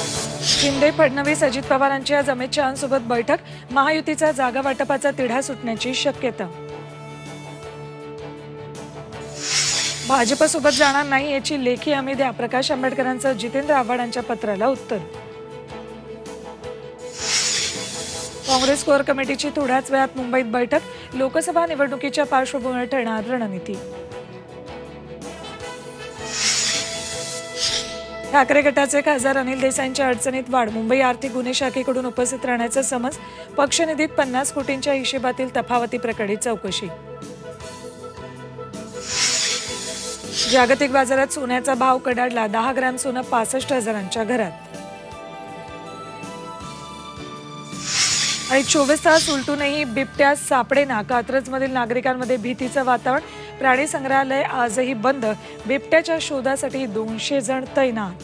शिंदे फडणवीस अजित पवारांची आज अमित शहांसोबत बैठक, महायुतीचा जागा वाटपाचा तिढा सुटण्याची शक्यता. भाजपसोबत जाणार नाही याची लेखी हमी द्या, प्रकाश आंबेडकरांचं जितेंद्र आव्हाडांच्या पत्राला उत्तर. काँग्रेस कोर कमिटीची थोड्याच वेळात मुंबईत बैठक, लोकसभा निवडणुकीच्या पार्श्वभूमीवर ठरणार रणनीती. ठाकरे गटाचे खासदार अनिल देसाईंच्या अडचणीत वाढ, मुंबई आर्थिक गुन्हे शाखेकडून उपस्थित राहण्याचं समज, पक्षनिधीत 50 कोटींच्या हिशेबातील तफावती प्रकरणी चौकशी. जागतिक बाजारात सोन्याचा भाव कडाडला, 10 ग्रॅम सोनं 65,000च्या घरात. आणि 24 तास उलटूनही बिबट्या सापडेना, कात्रजमधील नागरिकांमध्ये भीतीचं वातावरण, प्राणी संग्रहालय आजही बंद, बिबट्याच्या शोधासाठी 200 जण तैनात.